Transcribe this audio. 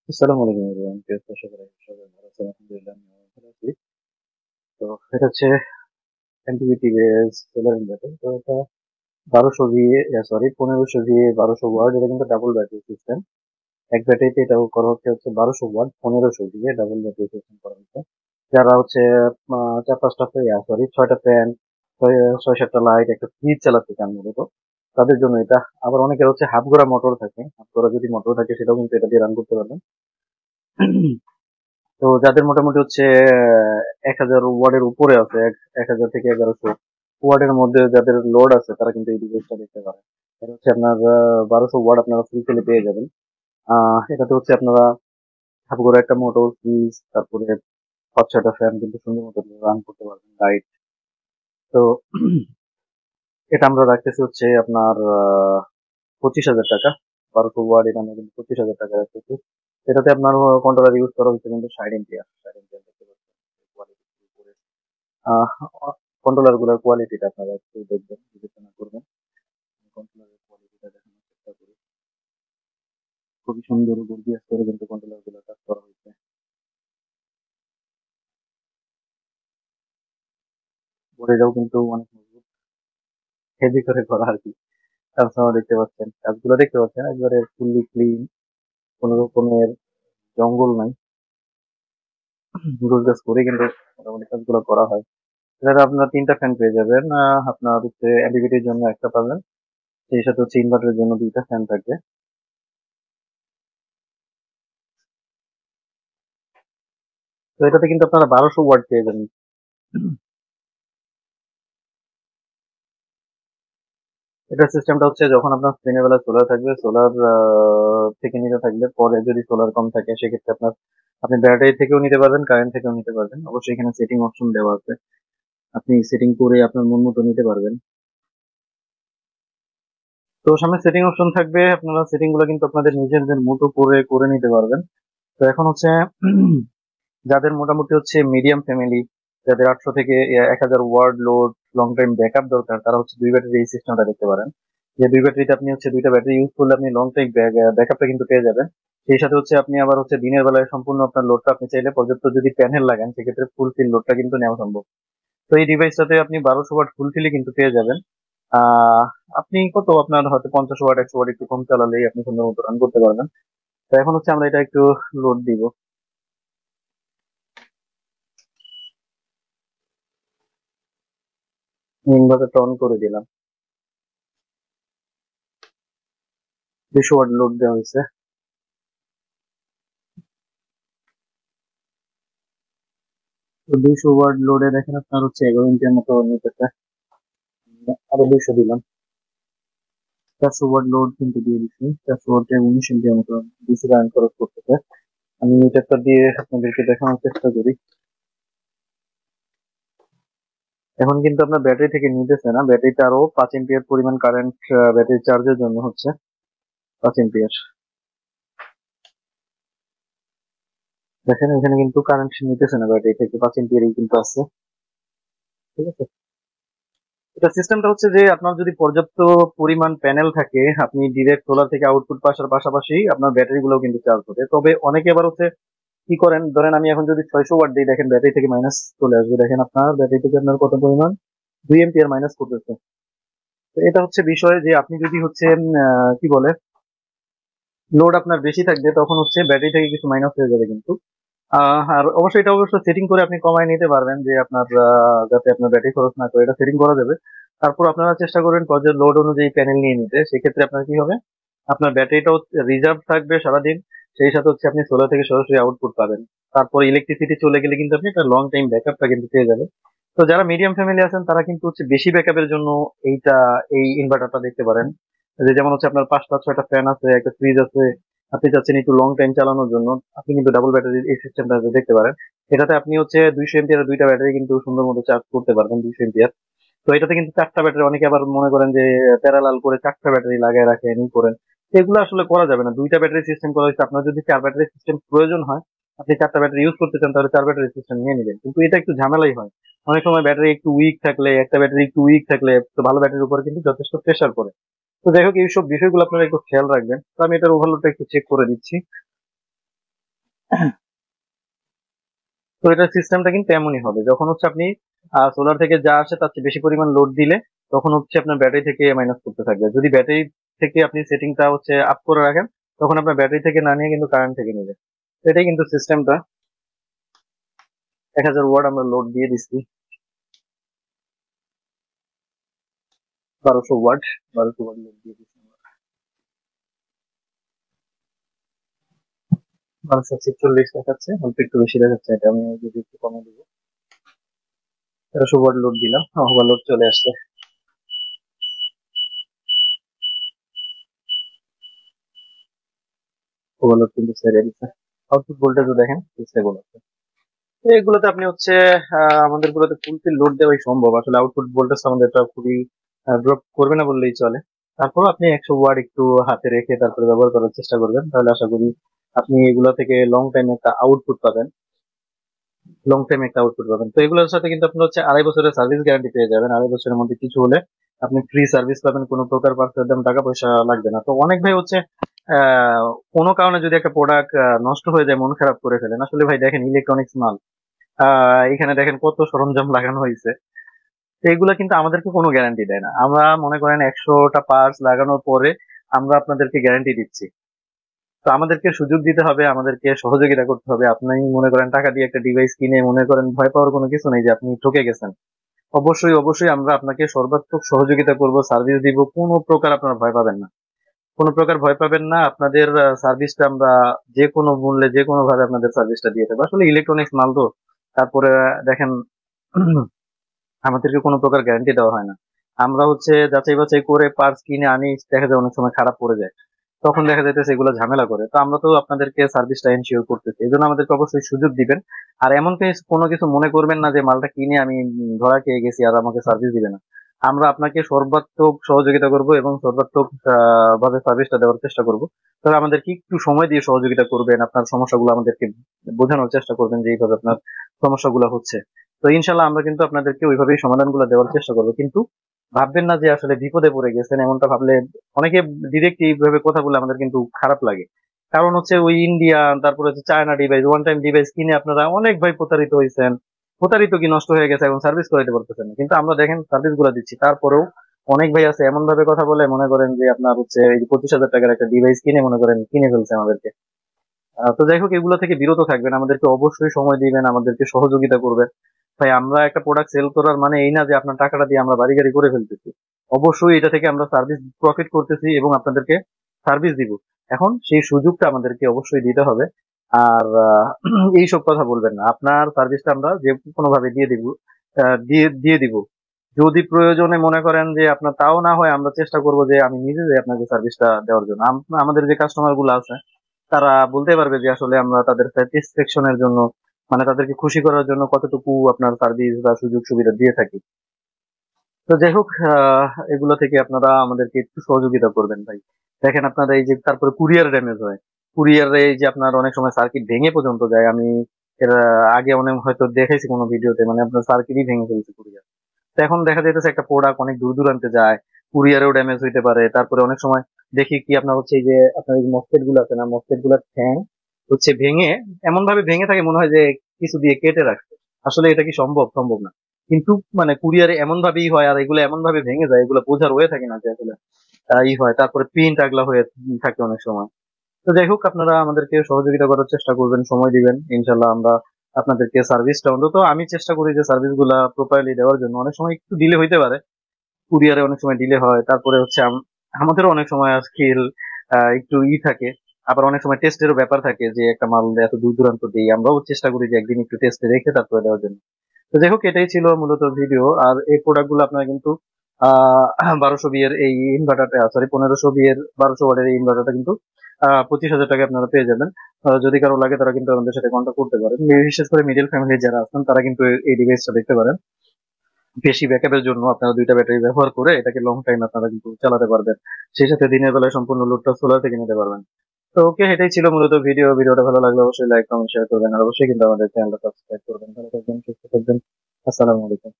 আসসালামু আলাইকুম এভরিওয়ান, প্রিয় দর্শক সবাই ভালো আছেন? আলহামদুলিল্লাহ আমিও ভালো আছি। তো এটা হচ্ছে এনটিভিটি বেস সোলার ইনভার্টার। তো এটা 1500 VA 1200 ওয়াট। এটা কিন্তু ডাবল ব্যাটারি সিস্টেম। এক ব্যাটারিতে এটা করা হচ্ছে 1200 watt, 1500 VA double battery system করা হচ্ছে। যারা হচ্ছে চার পাঁচটা ছয়টা ফ্যান, ছয় সাতটা লাইট, একটা ফ্রিজ চালাতে চান মূলত তাদের জন্য এটা। আবার অনেকের হচ্ছে হাফ গড়া মোটর থাকে, হাফ গড়া যদি মোটর থাকে সেটাও কিন্তু এটা দিয়ে রান করতে পারবেন। তো যাদের মোটামুটি হচ্ছে 1000 ওয়ার্ডের উপরে আছে, 1000 থেকে 1100 ওয়ার্ডের মধ্যে যাদের লোড আছে তারা কিন্তু এই ডিভাইসটা দেখতে পারে। এটা হচ্ছে আপনার 1200 ওয়াট আপনারা ফুলফিলে পেয়ে যাবেন। এটাতে হচ্ছে আপনারা হাফ করে একটা মোটর, ফ্রিজ, তারপরে পাঁচ ছয়টা ফ্যান কিন্তু সুন্দর মতো রান করতে পারবেন, লাইট। তো এটা আমরা রাখতেছি হচ্ছে আপনার 25,000 টাকা। 1200 ওয়াট এটা আমরা কিন্তু 25,000 টাকা রাখতেছি। এটাতে আপনার কন্ট্রোলার ইউজ করা হচ্ছে কিন্তু 60 এম্পিয়ার। 60 এম্পিয়ার দেখতে পাচ্ছেন কোয়ালিটি উপরে। কন্ট্রোলার গুলোর কোয়ালিটিটা আপনারা একটু দেখবেন, বিবেচনা করবেন। কন্ট্রোলারের কোয়ালিটিটা দেখানোর চেষ্টা করি। খুবই সুন্দর গর্জিয়াস করে কিন্তু কন্ট্রোলার গুলো কাজ করা হয়েছে। বডিটাও কিন্তু অনেক মজবুত, হেভি করে করা আর কি। ট্রান্সফর্মার দেখতে পাচ্ছেন, কাজগুলো দেখতে পাচ্ছেন একবারে ফুললি ক্লিন, কোনো রকমের জঙ্গল নাই। গোছ গাছ করে কিন্তু মোটামুটি কাজগুলো করা হয়। এছাড়া আপনার তিনটা ফ্যান পেয়ে যাবেন। আপনার হচ্ছে এলইডির জন্য একটা পাবেন, সেই সাথে হচ্ছে ইনভার্টারের জন্য দুইটা ফ্যান থাকবে। তো এটাতে কিন্তু আপনারা 1200 ওয়াট পেয়ে যাবেন। এটার সিস্টেমটা হচ্ছে যখন আপনার দিনের বেলা সোলার থাকবে, সোলার থেকে নিতে থাকলে পরে যদি সোলার কম থাকে সেক্ষেত্রে আপনি ব্যাটারি থেকেও নিতে পারবেন, কারেন্ট থেকেও নিতে পারবেন। অবশ্যই এখানে সেটিং অপশন দেওয়া আছে, আপনি সেটিং করে আপনার মন মতো নিতে পারবেন। তো সামনে সেটিং অপশন থাকবে, আপনারা সেটিং গুলো কিন্তু আপনাদের নিজেদের মতো করে করে নিতে পারবেন। তো এখন হচ্ছে যাদের মোটামুটি হচ্ছে মিডিয়াম ফ্যামিলি, যাদের 800 থেকে 1000 watt load, long time backup দরকার, তারা হচ্ছে দুই ব্যাটারি এই সিস্টেমটা দেখতে পারেন। যে দুই ব্যাটারিতে আপনি হচ্ছে দুইটা ব্যাটারি ইউজ করলে আপনি লং টাইম ব্যাকআপটা কিন্তু পেয়ে যাবেন। সেই সাথে হচ্ছে আপনি আবার হচ্ছে দিনের বেলায় সম্পূর্ণ আপনার লোডটা আপনি চাইলে পর্যাপ্ত যদি প্যানেল লাগান সেক্ষেত্রে ফুলফিল লোডটা কিন্তু নেওয়া সম্ভব। তো এই ডিভাইসটাতে আপনি 1200 ওয়াট ফুলফিলই কিন্তু পেয়ে যাবেন। আহ আপনি কত আপনার হয়তো 50 ওয়াট 100 ওয়াট একটু কম চালালেই আপনি সুন্দর মতো রান করতে পারবেন। তো এখন হচ্ছে আমরা এটা একটু লোড দিব। ইনভার্টারটা অন করে দিলাম, 200 ওয়াট লোড দেওয়া হয়েছে। তো 200 ওয়াট লোডে দেখেন আপনার হচ্ছে 11 ইঞ্চের মতো নিতেছে। আরো 200 দিলাম, 400 ওয়াট লোড কিন্তু দিয়ে দিচ্ছি। 400 ওয়াটে 19 ইঞ্চের মতো ডিসি কারেন্ট খরচ করতেছে। আমি মিটারটা দিয়ে আপনাদেরকে দেখানোর চেষ্টা করি। এখন কিন্তু আপনার ব্যাটারি থেকে নিতেছে না, ব্যাটারিতে আরো 5 এম্পিয়ার পরিমাণ কারেন্ট ব্যাটারি চার্জের জন্য হচ্ছে 5 এম্পিয়ার। দেখেন এখানে কিন্তু কারেন্ট নিতেছে না, ব্যাটারি থেকে 5 এম্পিয়ারই কিন্তু আছে। ঠিক আছে। এটা সিস্টেমটা হচ্ছে যে আপনার যদি পর্যাপ্ত পরিমাণ প্যানেল থাকে, আপনি ডিরেক্ট সোলার থেকে আউটপুট পাসার পাশাপাশি আপনার ব্যাটারি গুলো কিন্তু চার্জ হবে। তবে অনেকে আবার হচ্ছে কি করেন, ধরেন আমি এখন যদি 600 ওয়াট দিই, দেখেন ব্যাটারি থেকে মাইনাস চলে আসবে। দেখেন আপনার ব্যাটারি থেকে আপনার কত পরিমাণ, 2 এম্পিয়ার মাইনাস করতেছে। তো এটা হচ্ছে বিষয় যে আপনি যদি হচ্ছে কি বলে, লোড আপনার বেশি থাকবে তখন হচ্ছে ব্যাটারি থেকে কিছু মাইনাস হয়ে যাবে কিন্তু। আর অবশ্যই এটা অবশ্য সেটিং করে আপনি কমায় নিতে পারবেন যে আপনার যাতে আপনার ব্যাটারি খরচ না করে, এটা সেটিং করা যাবে। তারপর আপনারা চেষ্টা করবেন প্রজেক্ট লোড অনুযায়ী প্যানেল নিয়ে নিতে। সেক্ষেত্রে আপনার কি হবে, আপনার ব্যাটারিটাও রিজার্ভ থাকবে সারাদিন, সেই সাথে হচ্ছে আপনি সোলার থেকে সরাসরি আউটপুট পাবেন। তারপর ইলেকট্রিসিটি চলে গেলে কিন্তু আপনি একটা লং টাইম ব্যাকআপটা কিন্তু পেয়ে যাবেন। তো যারা মিডিয়াম ফ্যামিলি আছেন তারা কিন্তু হচ্ছে বেশি ব্যাকআপের জন্য এইটা, এই ইনভার্টারটা দেখতে পারেন। যে যেমন হচ্ছে আপনার পাঁচটা ছয়টা ফ্যান আছে, একটা ফ্রিজ আছে, আপনি চাচ্ছেন একটু লং টাইম চালানোর জন্য, আপনি কিন্তু ডাবল ব্যাটারির এই সিস্টেমটা দেখতে পারেন। এটাতে আপনি হচ্ছে 200 এম্পিয়ার দুইটা ব্যাটারি কিন্তু সুন্দর মতো চার্জ করতে পারবেন, 200 এম্পিয়ার। তো এটাতে কিন্তু চারটা ব্যাটারি, অনেকে আবার মনে করেন যে প্যারালাল করে চারটা ব্যাটারি লাগায় রাখেন ই করেন, এগুলো আসলে করা যাবে না। দুইটা ব্যাটারি সিস্টেম করা হয়েছে, আপনার যদি চার ব্যাটারি সিস্টেম প্রয়োজন হয়, আপনি চারটা ব্যাটারি ইউজ করতে চান, তাহলে চার ব্যাটারি সিস্টেম নিয়ে নেবেন। কিন্তু এটা একটু ঝামেলাই হয়। অনেক সময় ব্যাটারি একটু উইক থাকলে, একটা ব্যাটারি একটু উইক থাকলে তো ভালো ব্যাটারির উপর কিন্তু যথেষ্ট প্রেসার পড়ে। তো যাই হোক, এইসব বিষয়গুলো আপনারা একটু খেয়াল রাখবেন। তো আমি এটার ওভারলোডটা একটু চেক করে দিচ্ছি। তো এটার সিস্টেমটা কিন্তু এমনই হবে, যখন হচ্ছে আপনি সোলার থেকে যা আসে তার চেয়ে বেশি পরিমাণ লোড দিলে তখন হচ্ছে আপনার ব্যাটারি থেকে মাইনাস করতে থাকবে। যদি ব্যাটারি থেকে আপনি সেটিংটা হচ্ছে আপ করে রাখেন তখন আপনার ব্যাটারি থেকে না নিয়ে কিন্তু কারেন্ট থেকে নেবে। তো এটাই কিন্তু সিস্টেমটা। 1000 ওয়াট আমরা লোড দিয়ে দিচ্ছি, 1200 ওয়াট, 1200 ওয়াট লোড দিয়ে দিচ্ছি। 1246 দেখাচ্ছে, অল্প একটু বেশি দেখাচ্ছে, এটা আমি যদি একটু কমে দিব। 1300 ওয়াট লোড দিলাম, ওভারলোড চলে আসছে, ওভারলোড কিন্তু ছেড়ে দিচ্ছে। আউটপুট ভোল্টেজও দেখেন স্টেবল আছে। তো এগুলোতে আপনি হচ্ছে আমাদের গুলোতে ফুলফিল লোড দেওয়াই সম্ভব, আসলে আউটপুট ভোল্টেজ আমাদের খুবই ড্রপ করবে না বললেই চলে। তারপর আপনি 100 ওয়াট একটু হাতে রেখে তারপরে ব্যবহার করার চেষ্টা করবেন, তাহলে আশা করি আপনি এগুলো থেকে লং টাইম একটা আউটপুট পাবেন, লং টাইম একটা আউটপুট পাবেন। তো এগুলোর সাথে কিন্তু আপনি হচ্ছে 2.5 বছরের সার্ভিস গ্যারান্টি পেয়ে যাবেন। 2.5 বছরের মধ্যে কিছু হলে আপনি ফ্রি সার্ভিস পাবেন, কোনো প্রকার পার্টসের দাম টাকা পয়সা লাগবে না। তো অনেক ভাই হচ্ছে কোনো কারণে যদি একটা প্রোডাক্ট নষ্ট হয়ে যায় মন খারাপ করে ফেলেন। আসলে ভাই দেখেন ইলেকট্রনিক্স মাল, এখানে দেখেন কত সরঞ্জাম লাগানো হয়েছে, তো এগুলা কিন্তু আমাদেরকে কোনো গ্যারান্টি দেয় না। আমরা মনে করেন 100টা পার্টস লাগানোর পরে আমরা আপনাদেরকে গ্যারান্টি দিচ্ছি। তো আমাদেরকে সুযোগ দিতে হবে, আমাদেরকে সহযোগিতা করতে হবে। আপনি মনে করেন টাকা দিয়ে একটা ডিভাইস কিনে মনে করেন ভয় পাওয়ার কোনো কিছু নেই যে আপনি ঠকে গেছেন। অবশ্যই অবশ্যই আমরা আপনাকে সর্বাত্মক সহযোগিতা করব, সার্ভিস দিব, কোনো প্রকার আপনারা ভয় পাবেন না, কোনো প্রকার ভয় পাবেন না। আপনাদের সার্ভিসটা আমরা যে কোনো মূল্যে যে কোনো ভাবে আপনাদের সার্ভিসটা দিয়ে দেবো। আসলে ইলেকট্রনিক্স মাল তো, তারপরে দেখেন আমাদেরকে কোনো প্রকার গ্যারান্টি দেওয়া হয় না। আমরা হচ্ছে যাচাই বাছাই করে পার্টস কিনে আনি, দেখা যায় অনেক সময় খারাপ পড়ে যায়, তখন দেখা যাইতেছে এগুলো ঝামেলা করে। তো আমরা তো আপনাদেরকে সার্ভিসটা এনশিওর করতেছি, এই জন্য আমাদেরকে অবশ্যই সুযোগ দিবেন। আর এমন কোনো কিছু মনে করবেন না যে মালটা কিনে আমি ধরা খেয়ে গেছি আর আমাকে সার্ভিস দিবে না। আমরা আপনাকে সর্বাত্মক সহযোগিতা করব এবং সর্বাত্মক ভাবে সার্ভিসটা দেওয়ার চেষ্টা করব। তবে আমাদেরকে একটু সময় দিয়ে সহযোগিতা করবেন, আপনার সমস্যাগুলো আমাদেরকে বোঝানোর চেষ্টা করবেন যে এইভাবে আপনার সমস্যাগুলো হচ্ছে। তো ইনশাল্লাহ আমরা কিন্তু আপনাদেরকে ওইভাবেই সমাধানগুলো দেওয়ার চেষ্টা করবো। কিন্তু ভাববেন না যে আসলে বিপদে পড়ে গেছেন, এমনটা ভাবলে অনেকে ডিরেক্ট এইভাবে কথা বলে আমাদের কিন্তু খারাপ লাগে। কারণ হচ্ছে ওই ইন্ডিয়া, তারপরে হচ্ছে China device, one time device কিনে আপনারা অনেক ভাই প্রতারিত হয়েছেন। প্রতারিত কি নষ্ট হয়ে গেছে এখন সার্ভিস করাইতে পারতেছেন না, কিন্তু আমরা দেখেন সার্ভিস গুলা দিচ্ছি, তারপরেও অনেক ভাই আছে এমন ভাবে কথা বলে মনে করেন যে আপনার হচ্ছে এই 25,000 টাকার একটা ডিভাইস কিনে মনে করেন কিনে ফেলছে আমাদেরকে। তো যাই হোক, এগুলো থেকে বিরত থাকবেন, আমাদেরকে অবশ্যই সময় দিবেন, আমাদেরকে সহযোগিতা করবেন। ভাই আমরা একটা প্রোডাক্ট সেল করার মানে এই না যে আপনার টাকাটা দিয়ে আমরা বাড়ি গাড়ি করে ফেলতেছি। অবশ্যই এটা থেকে আমরা সার্ভিস প্রফিট করতেছি এবং আপনাদেরকে সার্ভিস দিব। এখন সেই সুযোগটা আমাদেরকে অবশ্যই দিতে হবে। আর এইসব কথা বলবেন না, আপনার সার্ভিসটা আমরা যে কোনো ভাবে দিয়ে দিব, দিয়ে দিয়ে দিব। যদি প্রয়োজনে মনে করেন যে আপনার তাও না হয়, আমরা চেষ্টা করব যে আমি নিজে যে আপনাকে সার্ভিসটা দেওয়ার জন্য। আমাদের যে কাস্টমার গুলো আছে তারা বলতে পারবে যে আসলে আমরা তাদের স্যাটিসফ্যাকশনের জন্য, মানে তাদেরকে খুশি করার জন্য কতটুকু আপনার সার্ভিস বা সুযোগ সুবিধা দিয়ে থাকি। তো যাই হোক, এগুলো থেকে আপনারা আমাদেরকে একটু সহযোগিতা করবেন ভাই। দেখেন আপনারা এই যে তারপরে কুরিয়ার ড্যামেজ হয়, কুরিয়ারে এই যে আপনার অনেক সময় সার্কিট ভেঙে পর্যন্ত যায়। আমি এর আগে অনেক হয়তো দেখাইছি কোনো ভিডিওতে, মানে আপনার সার্কিটই ভেঙে ফেলছে কুরিয়ার। তো এখন দেখা যাইতেছে একটা প্রোডাক্ট অনেক দূর দূরান্তে যায়, কুরিয়ারেও ড্যামেজ হইতে পারে। তারপরে অনেক সময় দেখি কি আপনার হচ্ছে এই যে আপনার এই মসফেট গুলো আছে না, মসফেট গুলার ঠ্যাং হচ্ছে ভেঙে, এমন ভাবে ভেঙে থাকে মনে হয় যে কিছু দিয়ে কেটে রাখছে। আসলে এটা কি সম্ভব? সম্ভব না। কিন্তু মানে কুরিয়ারে এমন ভাবেই হয়, আর এগুলো এমন ভাবে ভেঙে যায়, এগুলো বোঝার হয়ে থাকে না যে আসলে ই হয়। তারপরে প্রিন্ট আগলা হয়ে থাকে অনেক সময়। তো যাই হোক, আপনারা আমাদেরকে সহযোগিতা করার চেষ্টা করবেন, সময় দিবেন, ইনশাল্লাহ আমরা আপনাদেরকে সার্ভিসটা, অন্তত আমি চেষ্টা করি যে সার্ভিস গুলা প্রপারলি দেওয়ার জন্য। অনেক সময় একটু ডিলে হইতে পারে, কুরিয়ারে অনেক সময় ডিলে হয়। তারপরে হচ্ছে আমাদেরও অনেক সময় স্কিল একটু থাকে। আবার অনেক সময় টেস্টেরও ব্যাপার থাকে, যে একটা মাল এত দূর দূরান্ত দিই, আমরাও চেষ্টা করি যে একদিন একটু টেস্টে রেখে তারপরে দেওয়ার জন্য। তো যাই হোক, এটাই ছিল মূলত ভিডিও। আর এই প্রোডাক্ট গুলো আপনারা কিন্তু 1200 বিয়ের এই ইনভার্টারটা, সরি 1500 বিয়ের 1200 ওয়াটের এই ইনভার্টারটা কিন্তু 25,000 টাকা আপনারা পেয়ে যাবেন। যদি কারো লাগে তারা কিন্তু আমাদের সাথে কন্ট্যাক্ট করতে পারেন। বিশেষ করে মিডিল ফ্যামিলি যারা আছেন তারা কিন্তু এই ডিভাইসটা দেখতে পারেন। বেশি ব্যাকআপের জন্য আপনারা দুইটা ব্যাটারি ব্যবহার করে এটাকে লং টাইম আপনারা কিন্তু চালাতে পারবেন। সেই সাথে দিনের বেলায় সম্পূর্ণ লোডটা সোলার থেকে নিতে পারবেন। তো ওকে, এটাই ছিল মূলত ভিডিও। ভিডিওটা ভালো লাগলে অবশ্যই লাইক কমেন্ট শেয়ার করবেন, আর অবশ্যই কিন্তু আমাদের চ্যানেলটা সাবস্ক্রাইব করবেন। ভালো থাকবেন, সুস্থ থাকবেন। আসসালামু আলাইকুম।